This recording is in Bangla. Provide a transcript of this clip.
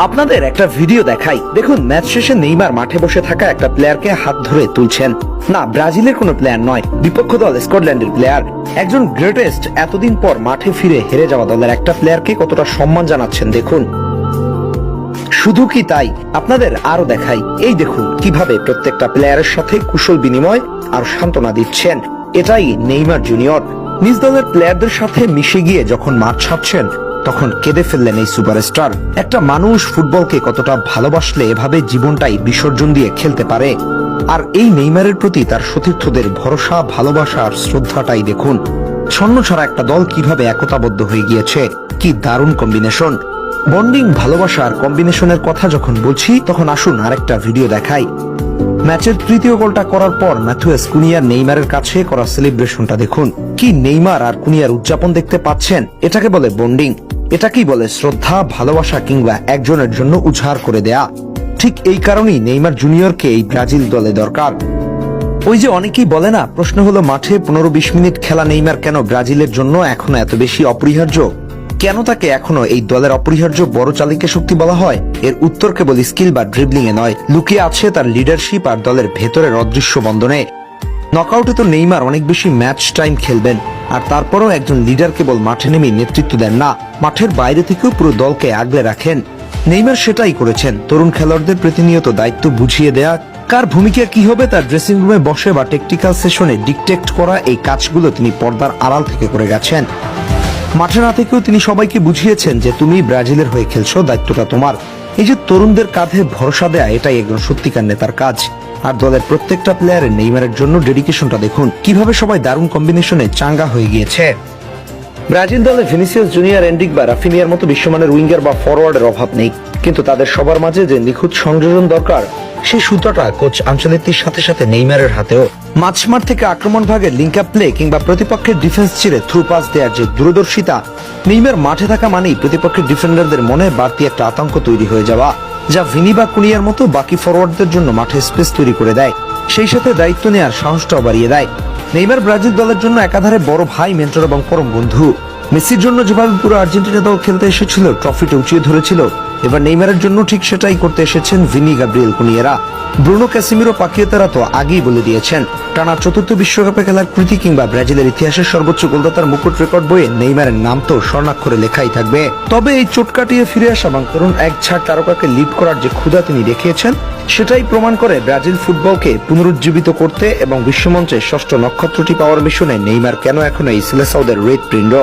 আপনাদের একটা ভিডিও দেখাই, দেখুন ম্যাচ শেষে নেইমার মাঠে বসে থাকা একটা প্লেয়ারকে হাত ধরে তুলছেন। না, ব্রাজিলের কোনো প্লেয়ার নয়, বিপক্ষ দল স্কটল্যান্ডের প্লেয়ার। একজন গ্রেটেস্ট এতদিন পর মাঠে ফিরে হেরে যাওয়া দলের একটা প্লেয়ারকে কতটা সম্মান জানাচ্ছেন দেখুন। শুধু কি তাই, আপনাদের আরো দেখাই, এই দেখুন কিভাবে প্রত্যেকটা প্লেয়ারের সাথে কুশল বিনিময় আর সান্ত্বনা দিচ্ছেন। এটাই নেইমার জুনিয়র। নিজ দলের প্লেয়ারদের সাথে মিশে গিয়ে যখন মাঠ ছাড়ছেন তখন কেঁদে ফেললেন এই সুপারস্টার। একটা মানুষ ফুটবলকে কতটা ভালোবাসলে এভাবে জীবনটাই বিসর্জন দিয়ে খেলতে পারে। আর এই নেইমারের প্রতি তার সতীর্থদের ভরসা, ভালোবাসা আর শ্রদ্ধাটাই দেখুন। ছন্ন ছাড়া একটা দল কিভাবে একতাবদ্ধ হয়ে গিয়েছে, কি দারুণ কম্বিনেশন। বন্ডিং, ভালোবাসা আর কম্বিনেশনের কথা যখন বলছি তখন আসুন আরেকটা ভিডিও দেখাই। ম্যাচের তৃতীয় গোলটা করার পর ম্যাথুয়াস কুনিয়ার নেইমারের কাছে করা সেলিব্রেশনটা দেখুন। কি নেইমার আর কুনিয়ার উদযাপন দেখতে পাচ্ছেন, এটাকে বলে বন্ডিং। এটাকেই বলে শ্রদ্ধা, ভালোবাসা কিংবা একজনের জন্য উজাড় করে দেয়া। ঠিক এই কারণেই নেইমার জুনিয়রকে এই ব্রাজিল দলে দরকার। ওই যে অনেকেই বলে না, প্রশ্ন হলো মাঠে 15-20 মিনিট খেলা নেইমার কেন ব্রাজিলের জন্য এখনো এত বেশি অপরিহার্য? কেন তাকে এখনো এই দলের অপরিহার্য বড় চালিকা শক্তি বলা হয়? এর উত্তর কেবল স্কিল বা ড্রিবলিং এ নয়, লুকিয়ে আছে তার লিডারশিপ আর দলের ভেতরের অদৃশ্য বন্ধনে। নকআউটে তো নেইমার অনেক বেশি ম্যাচ টাইম খেলবেন, আর তারপরও একজন লিডার কেবল মাঠে নেমে নেতৃত্ব দেন না, মাঠের বাইরে থেকেও পুরো দলকে আগলে রাখেন। নেইমার সেটাই করেছেন, তরুণ খেলোয়াড়দের প্রতিনিয়ত দায়িত্ব বুঝিয়ে দেয়া, কার ভূমিকা কি হবে তার ড্রেসিং রুমে বসে বা টেকটিক্যাল সেশনে ডিকটেক্ট করা, এই কাজগুলো তিনি পর্দার আড়াল থেকে করে গেছেন। মাঠে না থেকেও তিনি সবাইকে বুঝিয়েছেন যে তুমি ব্রাজিলের হয়ে খেলছো, দায়িত্বটা তোমার। এই যে তরুণদের কাঁধে ভরসা দেয়া, এটাই একজন সত্যিকার নেতার কাজ। আর দলের প্রত্যেকটা প্লেয়ারের নেইমারের জন্য ডেডিকেশনটা দেখুন, কিভাবে সবাই দারুণ কম্বিনেশনে চাঙ্গা হয়ে গিয়েছে। ব্রাজিল দলে ভিনিসিয়াস জুনিয়র, এন্ড্রিক বা রাফিনিয়ার মতো বিশ্বমানের উইঙ্গার বা ফরওয়ার্ডের অভাব নেই, কিন্তু তাদের সবার মাঝে যে নিখুঁত সংযোজন দরকার, সেই সূত্রটা কোচ আনচেলত্তির সাথে সাথে নেইমারের হাতেও। মাঝমাঠ থেকে আক্রমণ ভাগে লিঙ্ক আপ প্লে কিংবা প্রতিপক্ষের ডিফেন্স ছিঁড়ে থ্রু পাস দেওয়ার যে দূরদর্শিতা, নেইমার মাঠে থাকা মানেই প্রতিপক্ষের ডিফেন্ডারদের মনে বাড়তি একটা আতঙ্ক তৈরি হয়ে যাওয়া, যা ভিনি বা কুনিয়ার মতো বাকি ফরওয়ার্ডদের জন্য মাঠে স্পেস তৈরি করে দেয়, সেই সাথে দায়িত্ব নেওয়ার সাহসটাও বাড়িয়ে দেয়। নেইমার ব্রাজিল দলের জন্য একাধারে বড় ভাই, মেন্টর এবং পরম বন্ধু। মেসির জন্য যেভাবে পুরো আর্জেন্টিনা দল খেলতে এসেছিল, ট্রফিটা উঁচিয়ে ধরেছিল, এবার নেইমারের জন্য ঠিক সেটাই করতে এসেছেন ভিনি, গাব্রিয়েল, কুনিয়েরা। ব্রুনো, ক্যাসিমিরো, পাকিয়েতারা তো আগেই বলে দিয়েছেন, টানা চতুর্থ বিশ্বকাপে খেলার কৃতি কিংবা ব্রাজিলের ইতিহাসের সর্বোচ্চ গোলদাতার মুকুট রেকর্ড বইয়ে নেইমারের নাম তো স্বর্ণাক্ষরে লেখাই থাকবে। তবে এই চোট কাটিয়ে ফিরে আসা এবং তরুণ এক ঝাঁক তারকাকে লিড করার যে ক্ষুধা তিনি দেখিয়েছেন, সেটাই প্রমাণ করে ব্রাজিল ফুটবলকে পুনরুজ্জীবিত করতে এবং বিশ্বমঞ্চে ষষ্ঠ নক্ষত্রটি পাওয়ার মিশনে নেইমার কেন এখনো এই সিলেসাউদের হৃৎপিণ্ড।